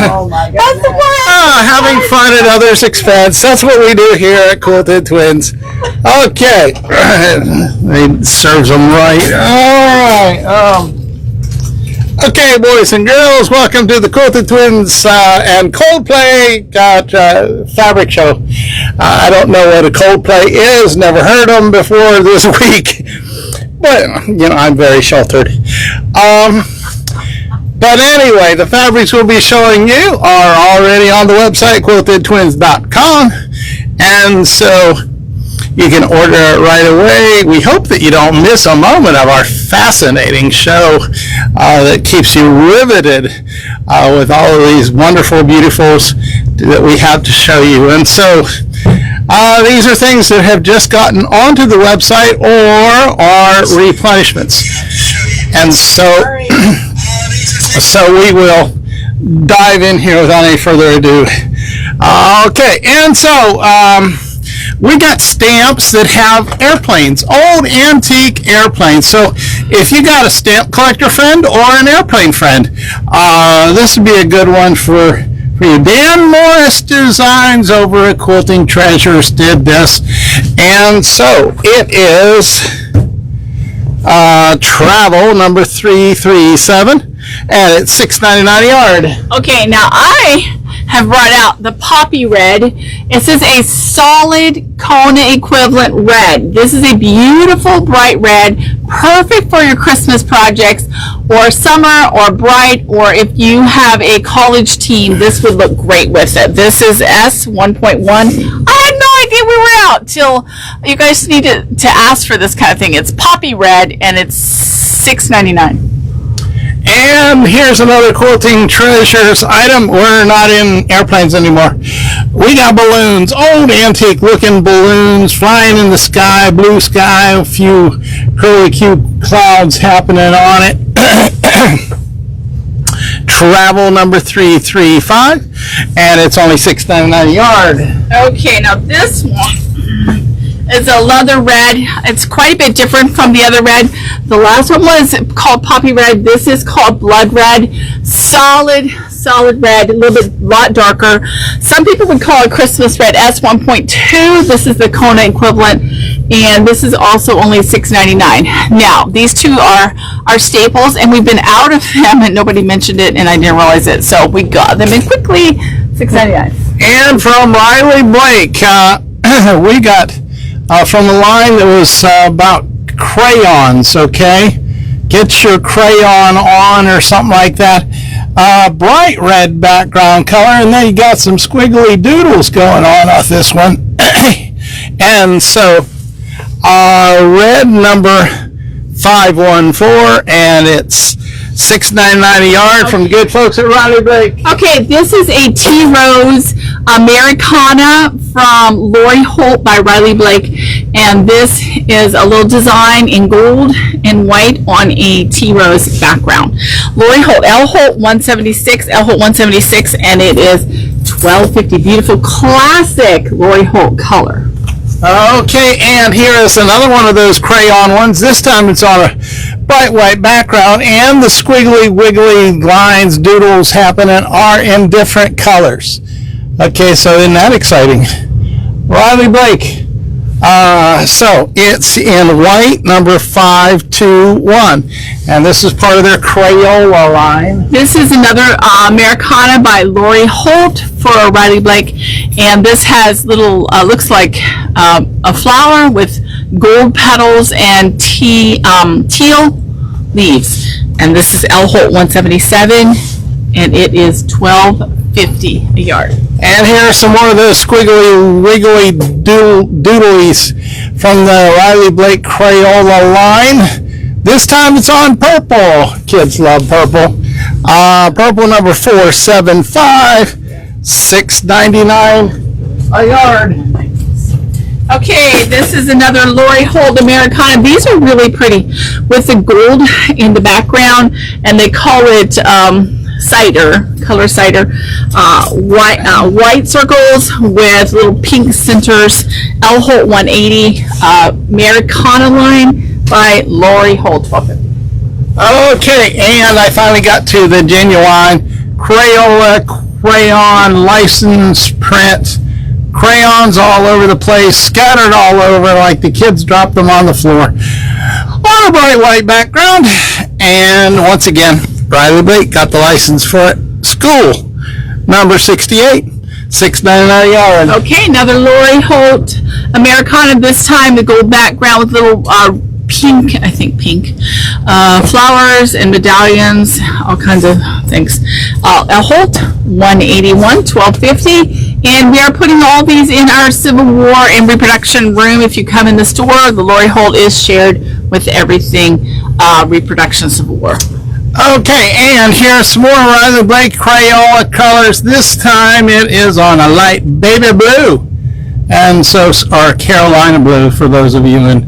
Oh my God. Having fun at others' expense. That's what we do here at Quilted Twins. Okay. It serves them right. All right. Okay, boys and girls, welcome to the Quilted Twins and Coldplay fabric show. I don't know what a Coldplay is. Never heard them before this week. But, you know, I'm very sheltered. But anyway, the fabrics we'll be showing you are already on the website, quiltedtwins.com. And so you can order it right away. We hope that you don't miss a moment of our fascinating show that keeps you riveted with all of these wonderful, beautifuls that we have to show you. And so these are things that have just gotten onto the website or are replenishments. And so we will dive in here without any further ado. Okay, and so we got stamps that have airplanes, old antique airplanes. So if you got a stamp collector friend or an airplane friend, this would be a good one for you. Dan Morris Designs over at Quilting Treasures did this. And so it is travel number 337. And it's $6.99 a yard. Okay, now I have brought out the poppy red. This is a solid Kona equivalent red. This is a beautiful bright red, perfect for your Christmas projects or summer or bright, or if you have a college team, this would look great with it. This is S1.1. I had no idea we were out till you guys need to ask for this kind of thing. It's poppy red and it's $6.99. And here's another Quilting Treasures item. We're not in airplanes anymore. We got balloons, old antique looking balloons flying in the sky, blue sky, a few curly cute clouds happening on it. Travel number 335, and it's only $6.99 a yard. Okay, now this one is a leather red. It's quite a bit different from the other red. The last one was called poppy red. This is called blood red. Solid red, a lot darker. Some people would call it Christmas red S1.2. This is the Kona equivalent, and this is also only $6.99. Now, these two are our staples, and we've been out of them, and nobody mentioned it, and I didn't realize it, so we got them in quickly. $6.99. And from Riley Blake, we got from a line that was about crayons, okay? Get your crayon on or something like that. Bright red background color, and then you got some squiggly doodles going on off this one. And so red number 514, and it's $6.99 a yard from the good folks at Riley Blake. Okay, this is a Tea Rose Americana from Lori Holt by Riley Blake, and this is a little design in gold and white on a Tea Rose background. Lori Holt, L Holt 176, L Holt 176, and it is $12.50. Beautiful classic Lori Holt color. Okay, and here is another one of those crayon ones. This time it's on a bright white background, and the squiggly wiggly lines, doodles happening are in different colors. Okay, so isn't that exciting? Riley Blake. So it's in white, number 521, and this is part of their Crayola line. This is another Americana by Lori Holt for Riley Blake, and this has little, looks like a flower with gold petals and teal leaves. And this is L Holt 177, and it is $12.50 a yard. And here are some more of those squiggly wiggly doodlies from the Riley Blake Crayola line. This time it's on purple. Kids love purple. Purple number 475, $6.99 a yard. Okay, this is another Lori Holt Americana. These are really pretty with the gold in the background, and they call it cider, color cider, white circles with little pink centers, L Holt 180, Americana line by Lori Holt 1250. Okay, and I finally got to the genuine Crayola crayon license print. Crayons all over the place, scattered all over like the kids dropped them on the floor. On a bright white background, and once again, Riley Blake got the license for it. School, number 68, $6.99 a yard. Okay, another Lori Holt Americana, this time the gold background with little pink, I think pink, flowers and medallions, all kinds of things. L Holt 181, $12.50. And we are putting all these in our Civil War and reproduction room. If you come in the store, the Lori Holt is shared with everything reproduction Civil War. Okay, and here's some more Riley Blake Crayola colors. This time it is on a light baby blue, and so, or Carolina blue for those of you in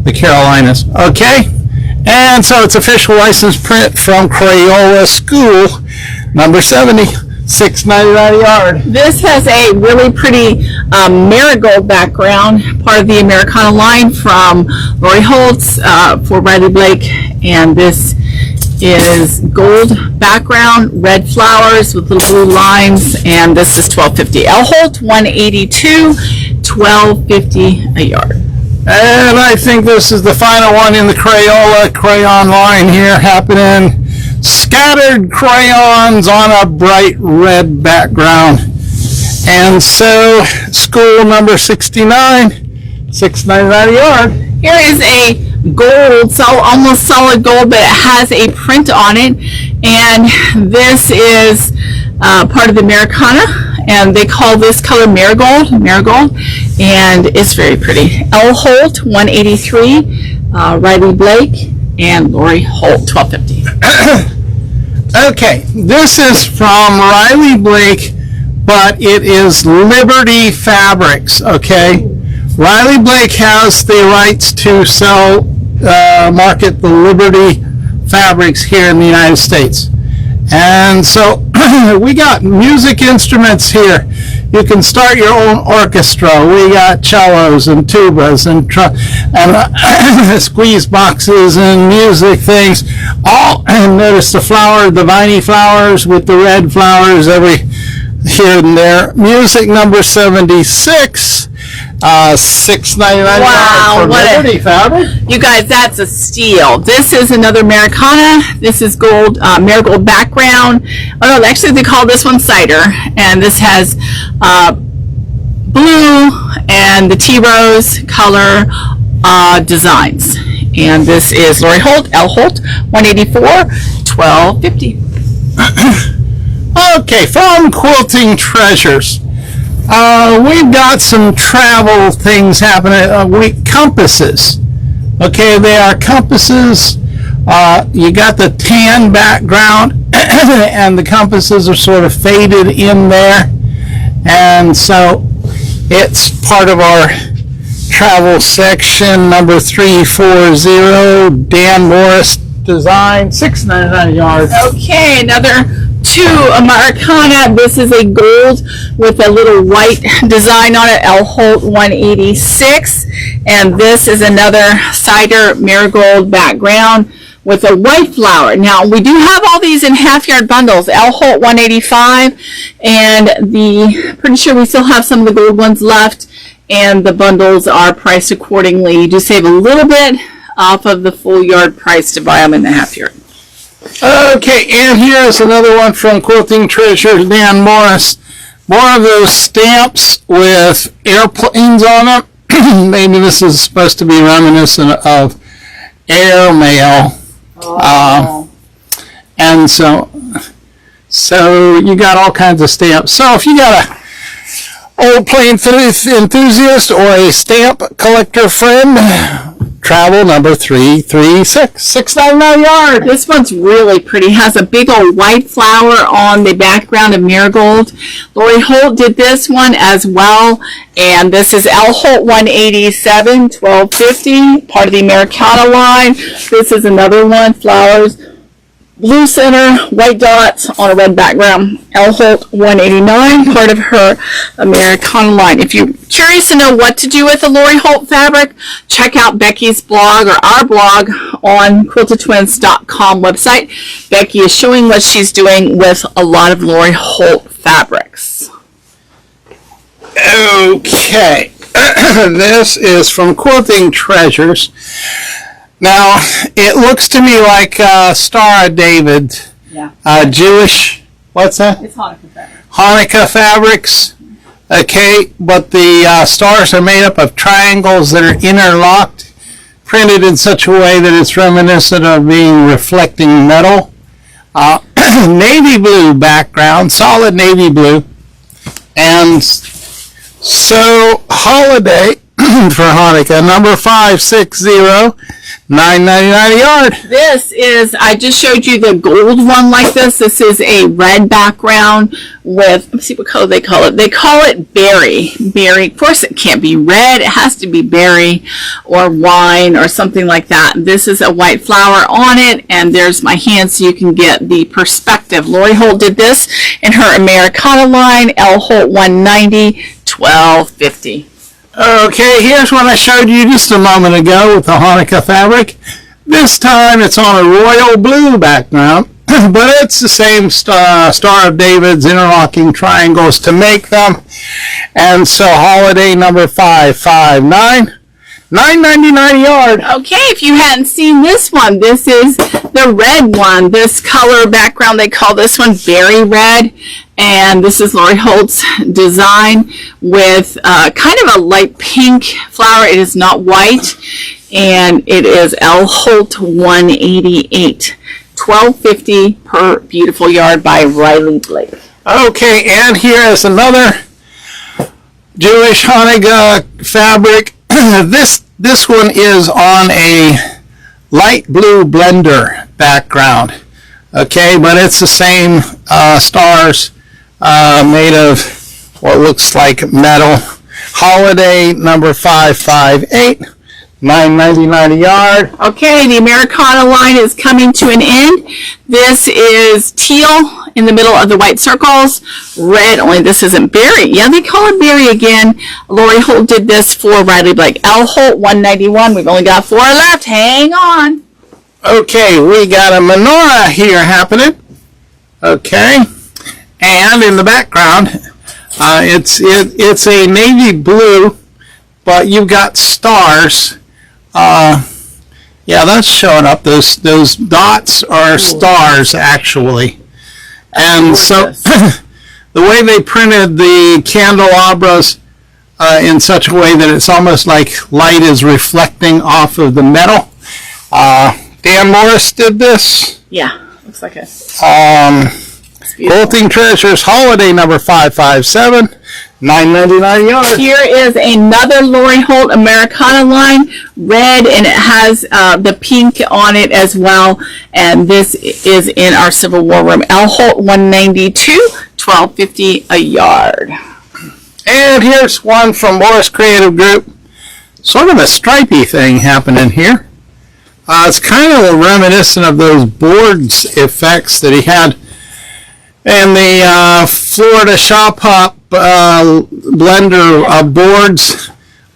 the Carolinas. Okay, and so it's official license print from Crayola School, number 70. $6.99 a yard. This has a really pretty marigold background, part of the Americana line from Lori Holtz for Riley Blake, and this is gold background, red flowers with little blue lines, and this is $12.50. L Holt 182, $12.50 a yard. And I think this is the final one in the Crayola crayon line here happening. Scattered crayons on a bright red background. And so, school number 69, $6.99 a yard. Here is a gold, almost solid gold, but it has a print on it. And this is part of the Americana, and they call this color marigold, and it's very pretty. L Holt 183, Riley Blake, and Lori Holt 1250. Okay, this is from Riley Blake, but it is Liberty Fabrics. Okay, Riley Blake has the rights to sell, market the Liberty Fabrics here in the United States. And so we got music instruments here. You can start your own orchestra. We got cellos and tubas and squeeze boxes and music things. All, and notice the flower, the viney flowers with the red flowers every here and there. Music number 76. $6.99 wow, for Liberty Fabric. You guys, that's a steal. This is another Americana. This is gold, marigold background. Oh no, actually they call this one cider, and this has blue and the tea rose color designs. And this is Lori Holt, L Holt 184, $12.50. Okay, from Quilting Treasures. We've got some travel things happening. Compasses. Okay, they are compasses. You got the tan background, and the compasses are sort of faded in there. And so it's part of our travel section, number 340, Dan Morris design, $6.99 a yard. Okay, another two Americana. This is a gold with a little white design on it, L Holt 186, and this is another cider marigold background with a white flower. Now we do have all these in half yard bundles, L Holt 185, and pretty sure we still have some of the gold ones left, and the bundles are priced accordingly. You do save a little bit off of the full yard price to buy them in the half yard. Okay, and here's another one from Quilting Treasures, Dan Morris. More of those stamps with airplanes on them. Maybe this is supposed to be reminiscent of airmail. Oh. And so you got all kinds of stamps. So if you got a old plane enthusiast or a stamp collector friend, travel number 336, $6.99 a yard. This one's really pretty. Has a big old white flower on the background of marigold. Lori Holt did this one as well, and this is L Holt 187, $12.50, part of the Americana line. This is another one, flowers blue center, white dots on a red background. Elle Holt 189, part of her Americana line. If you're curious to know what to do with the Lori Holt fabric, check out Becky's blog or our blog on quiltedtwins.com website. Becky is showing what she's doing with a lot of Lori Holt fabrics. Okay, this is from Quilting Treasures. Now, it looks to me like Star of David, Jewish, what's that? It's Hanukkah fabric. Hanukkah fabrics. Okay, but the stars are made up of triangles that are interlocked, printed in such a way that it's reminiscent of being reflecting metal. Navy blue background, solid navy blue. And so, holiday for Hanukkah, number 560, $9.99 a yard. This is, I just showed you the gold one like this. This is a red background with, let's see what color they call it. They call it berry. Berry. Of course, it can't be red. It has to be berry or wine or something like that. This is a white flower on it, and there's my hand so you can get the perspective. Lori Holt did this in her Americana line. Elle Holt 190, $12.50. Okay, here's what I showed you just a moment ago with the Hanukkah fabric. This time it's on a royal blue background, but it's the same Star of David's interlocking triangles to make them. And so holiday number 559, $9.99 a yard. Okay, if you hadn't seen this one, this is the red one. This color background, they call this one berry red. And this is Lori Holt's design with kind of a light pink flower. It is not white. And it is Elle Holt 188. $12.50 per beautiful yard by Riley Blake. Okay, and here is another Jewish Hanukkah fabric. This one is on a light blue blender background. Okay, but it's the same stars made of what looks like metal. Holiday number 558, $9.99 a yard. Okay, the Americana line is coming to an end. This is teal in the middle of the white circles. Red, only this isn't berry. Yeah, they call it berry again. Lori Holt did this for Riley Blake. Elle Holt 191. We've only got 4 left. Hang on. Okay, we got a menorah here happening. Okay, and in the background, it's a navy blue, but you've got stars. Yeah, that's showing up. Those dots are stars actually, and so the way they printed the candelabras in such a way that it's almost like light is reflecting off of the metal. Dan Morris did this. Yeah, looks like it. Quilting Treasures Holiday number 557, $9.99 a yard. Here is another Lori Holt Americana line, red, and it has the pink on it as well. And this is in our Civil War room. Elle Holt 192, $12.50 a yard. And here's one from Morris Creative Group. Sort of a stripy thing happening here. It's kind of reminiscent of those boards effects that he had in the Florida Shop Hop blender of boards.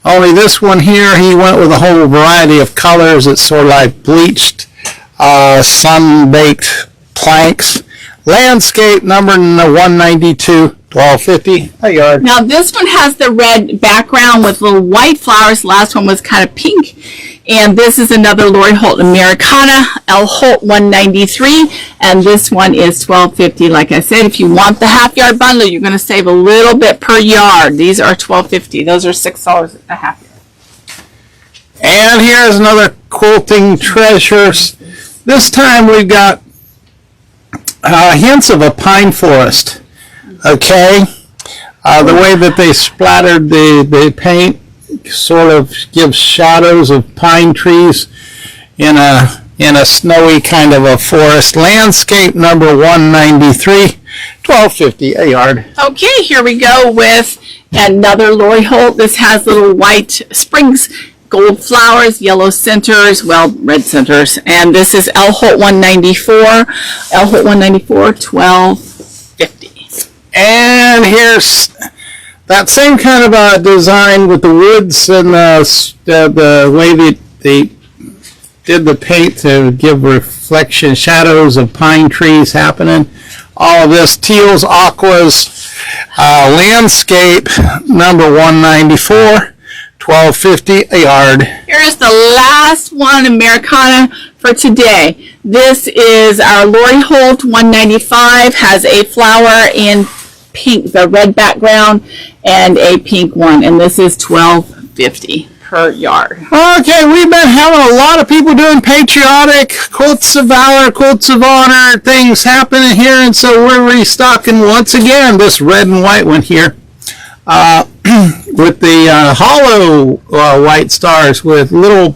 Only this one here, he went with a whole variety of colors. It's sort of like bleached, sun-baked planks. Landscape number 192, $12.50 a yard. Now this one has the red background with little white flowers. The last one was kind of pink. And this is another Lori Holt Americana, Elle Holt 193, and this one is $12.50. Like I said, if you want the half yard bundle, you're going to save a little bit per yard. These are $12.50. Those are $6 a half yard. And here's another Quilting Treasures. This time we've got hints of a pine forest. Okay, the way that they splattered the paint sort of gives shadows of pine trees in a snowy kind of a forest. Landscape number 193, $12.50 a yard. Okay, here we go with another Lori Holt. This has little white springs gold flowers, yellow centers, well, red centers. And this is L Holt 194. L Holt 194, $12.50. And here's that same kind of design with the woods and the way they did the paint to give reflection shadows of pine trees happening. All of this teals, aquas, landscape number 194, $12.50 a yard. Here's the last one, Americana, for today. This is our Lori Holt 195, has a flower in pink, the red background, and a pink one, and this is $12.50 per yard. Okay, we've been having a lot of people doing patriotic quotes of valor, quotes of honor, things happening here, and so we're restocking once again this red and white one here. With the hollow white stars with little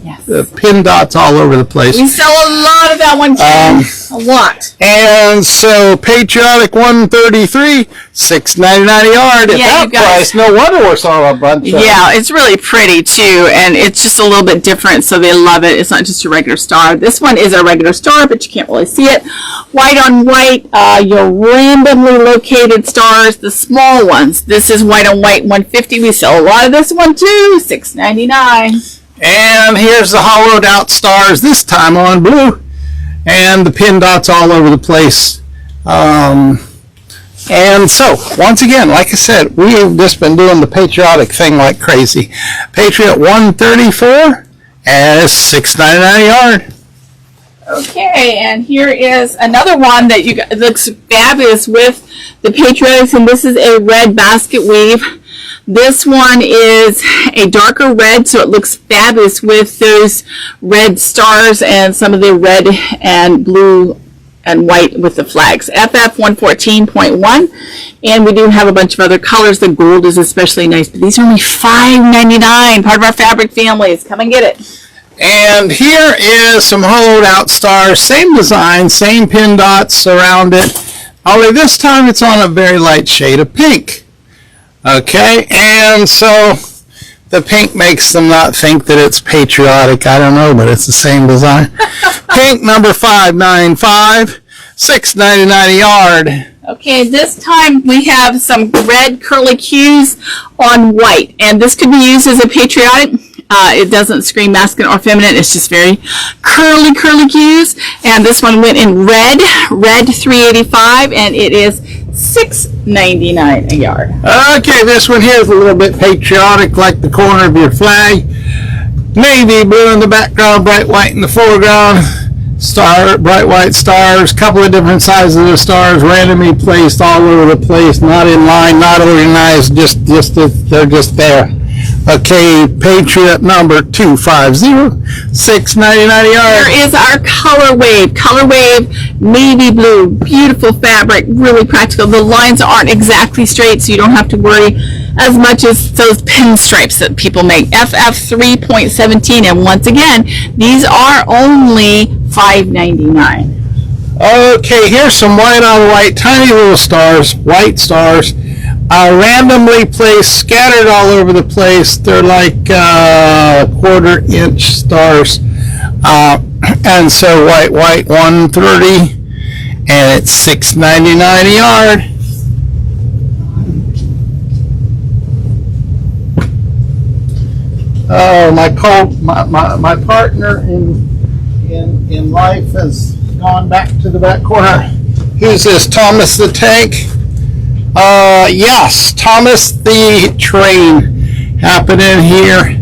pin dots all over the place. We sell a lot of that one, Ken. A lot. And so patriotic 133, $6.99 a yard. At that price, no wonder we're selling a bunch of them. Yeah, it's really pretty too, and it's just a little bit different, so they love it. It's not just a regular star. This one is a regular star, but you can't really see it. White on white, your randomly located stars, the small ones. This is white on white 150. We sell a lot of this one too, $6.99. And here's the hollowed out stars, this time on blue. And the pin dots all over the place. And so, once again, like I said, we've just been doing the patriotic thing like crazy. Patriot 134 and $6.99 a yard. Okay, and here is another one that looks fabulous with the patriotics, and this is a red basket weave. This one is a darker red, so it looks fabulous with those red stars and some of the red and blue and white with the flags. FF 114.1, and we do have a bunch of other colors. The gold is especially nice, but these are only $5.99, part of our fabric families. Come and get it. And here is some hollowed out stars, same design, same pin dots around it, only this time it's on a very light shade of pink. Okay, and so the pink makes them not think that it's patriotic. I don't know, but it's the same design. Pink number 595, $6.99 a yard. Okay, this time we have some red curly cues on white, and this could be used as a patriotic. It doesn't scream masculine or feminine. It's just very curly cues. And this one went in red 385, and it is $6.99 a yard. Okay, this one here is a little bit patriotic, like the corner of your flag. Navy blue in the background, bright white in the foreground. Bright white stars, couple of different sizes of stars, randomly placed all over the place, not in line, not organized, they're just there. Okay, Patriot number 250, $6.99 a yard. Here is our color wave, navy blue, beautiful fabric, really practical. The lines aren't exactly straight, so you don't have to worry as much as those pinstripes that people make. FF 3.17, and once again, these are only $5.99. Okay, here's some white on white, tiny little stars, white stars. Randomly placed, scattered all over the place. They're like quarter-inch stars. And so white 130, and it's $6.99 a yard. Oh, my partner in life has gone back to the back corner. Who's this? Thomas the Tank? Yes, Thomas the Train happening here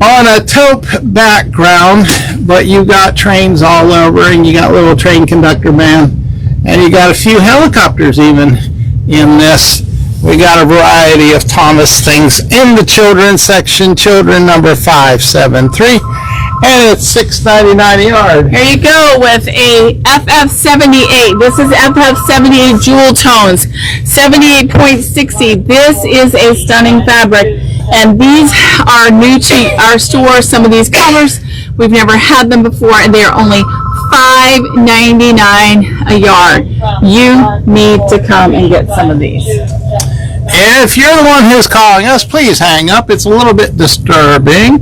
on a taupe background, but you got trains all over, and you got little train conductor man, and you got a few helicopters even in this. We got a variety of Thomas things in the children's section, children number 573. And it's $6.99 a yard. Here you go with a FF78. This is FF78 jewel tones, 78.60. This is a stunning fabric, and these are new to our store. Some of these colors, we've never had them before, and they are only $5.99 a yard. You need to come and get some of these. And if you're the one who's calling us, please hang up. It's a little bit disturbing.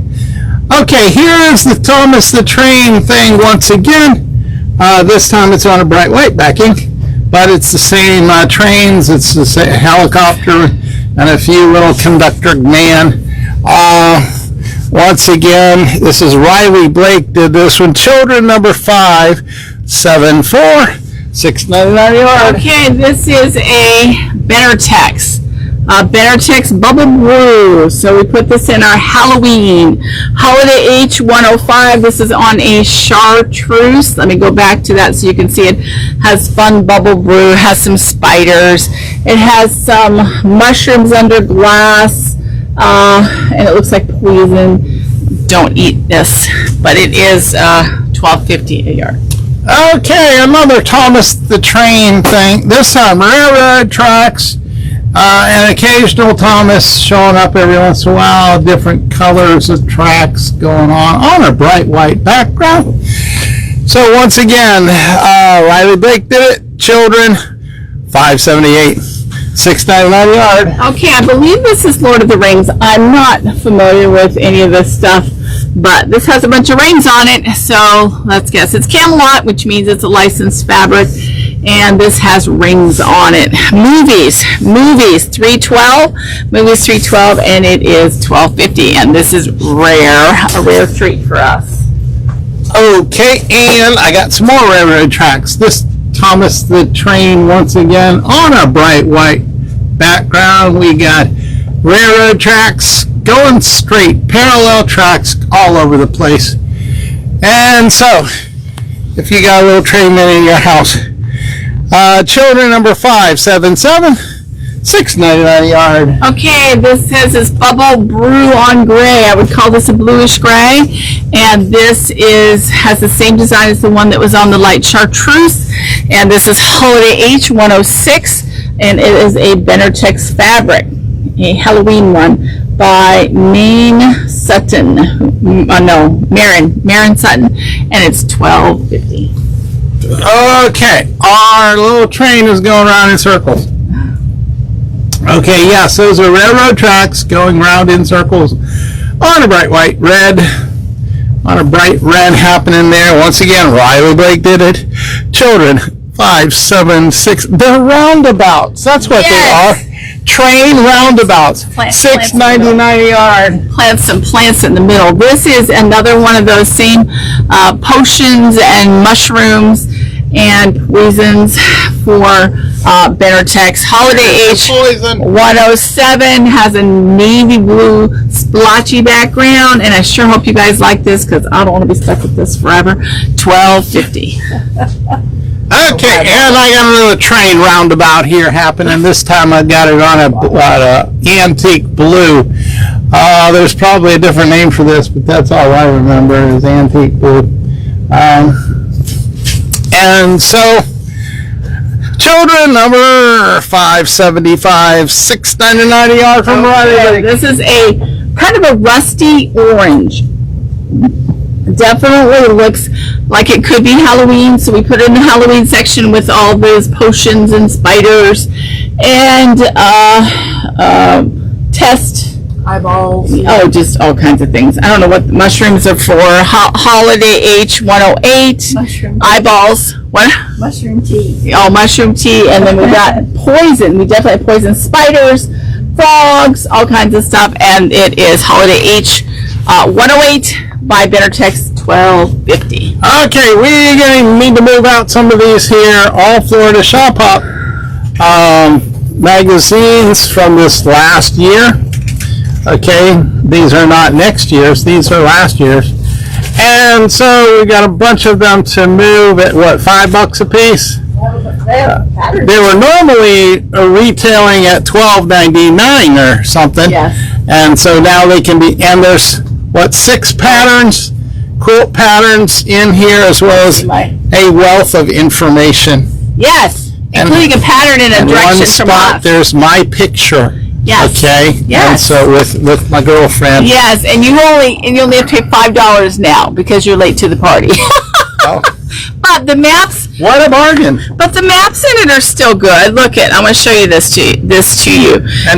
Okay, here's the Thomas the Train thing once again. This time it's on a bright white backing, but it's the same trains. It's the same helicopter and a few little conductor man. Once again, this is Riley Blake did this one. Children number 574, $6.99 yard. Okay, this is a Benartex. Benartex Bubble Brew. So we put this in our Halloween. Holiday H105. This is on a chartreuse. Let me go back to that so you can see it. Has fun bubble brew. Has some spiders. It has some mushrooms under glass. And it looks like poison. Don't eat this. But it is $12.50 a yard. Okay, another Thomas the Train thing. This time railroad tracks. And occasional Thomas showing up every once in a while, different colors of tracks going on a bright white background. So once again, Riley Blake did it. Children, $5.78, $6.99 yard. Okay, I believe this is Lord of the Rings. I'm not familiar with any of this stuff, but this has a bunch of rings on it, so let's guess. It's Camelot, which means it's a licensed fabric. And this has rings on it. Movies, $3.12, and it is $12.50, and this is a rare treat for us. Okay, and I got some more railroad tracks. This Thomas the Train once again on a bright white background. We got railroad tracks going straight, parallel tracks all over the place. And so, if you got a little train in your house, children number 577, $6.99 yard. Okay, this says it's Bubble Brew on Gray. I would call this a bluish gray, and this has the same design as the one that was on the light chartreuse. And this is Holiday H106, and it is a Benartex fabric, a Halloween one by Marin Sutton, and it's $12.50. Okay, our little train is going around in circles. Okay, yes, those are railroad tracks going round in circles on a bright white red. On a bright red happening there. Once again, Riley Blake did it. Children, 576. They're roundabouts. That's what they are. Train roundabouts. $6.99 a yard. Plant some plants in the middle. This is another one of those same potions and mushrooms and poisons for Benartex. Holiday H107 has a navy blue splotchy background, and I sure hope you guys like this because I don't want to be stuck with this forever. $12.50. Okay, and I got another train roundabout here happening. This time I got it on a antique blue. There's probably a different name for this, but that's all I remember is antique blue. And so, children number 575, $6.99 a yard from Riley. This is a kind of a rusty orange. Definitely looks like it could be Halloween, so we put it in the Halloween section with all those potions and spiders and test eyeballs. Oh, just all kinds of things. I don't know what the mushrooms are for. Holiday H108 mushroom eyeballs. What? Mushroom tea. Oh, mushroom tea, and then we got poison. We definitely have poison spiders, frogs, all kinds of stuff, and it is Holiday H108 by Benartex, $12.50. Okay, we're going to need to move out some of these here. All Florida Shop Hop magazines from this last year. Okay, these are not next year's, these are last year's. And so we got a bunch of them to move at what, $5 a piece? They were normally retailing at $12.99 or something. Yes. And so now they can be, and there's what, 6 patterns, quilt patterns in here, as well as a wealth of information. Yes, including a pattern and a direction one from spot, us. there's my picture. Yes. Okay. Yes. And so with my girlfriend. Yes, and you only have to pay $5 now because you're late to the party. Oh, But the maps. what a bargain! But the maps in it are still good. Look it, I'm going to show you this to you, and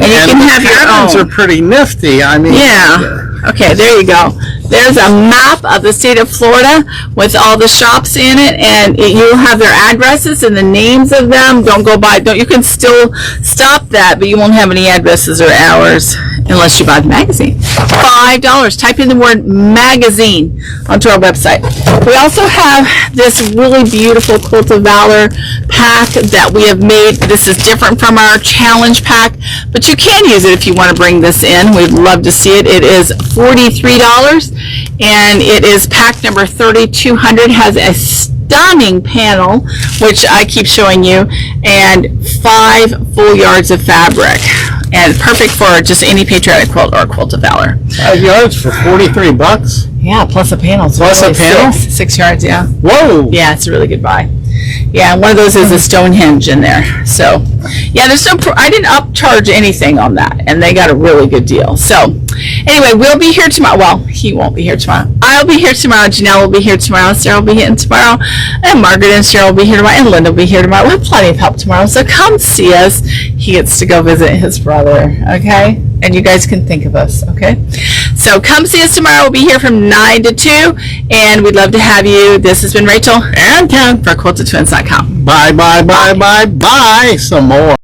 you can have your patterns own. are pretty nifty. I mean, Yeah. Okay, there you go. There's a map of the state of Florida with all the shops in it, and you'll have their addresses and the names of them. Don't go by, you can still stop that, but you won't have any addresses or hours unless you buy the magazine. $5. Type in the word magazine onto our website. We also have this really beautiful Quilt of Valor pack that we have made. This is different from our challenge pack, but you can use it if you want to bring this in. We'd love to see it. It is $43, and it is pack number 3200. Has a stunning panel, which I keep showing you, and 5 full yards of fabric, and perfect for just any patriotic quilt or Quilt of Valor. 5 yards for $43. Yeah, plus a panel. Plus a panel? 6 yards, yeah. Whoa! Yeah, it's a really good buy. Yeah, one of those is a Stonehenge in there. So, yeah, there's no, I didn't upcharge anything on that, and they got a really good deal. So, anyway, we'll be here tomorrow. Well, he won't be here tomorrow. I'll be here tomorrow. Janelle will be here tomorrow. Sarah will be here tomorrow. And Margaret and Cheryl will be here tomorrow. And Linda will be here tomorrow. We'll have plenty of help tomorrow. So come see us. He gets to go visit his brother, okay? And you guys can think of us, okay? So come see us tomorrow. We'll be here from 9 to 2, and we'd love to have you. This has been Rachel And Ken. for QuiltedTwins.com. Bye, bye, bye, bye, bye. Some more.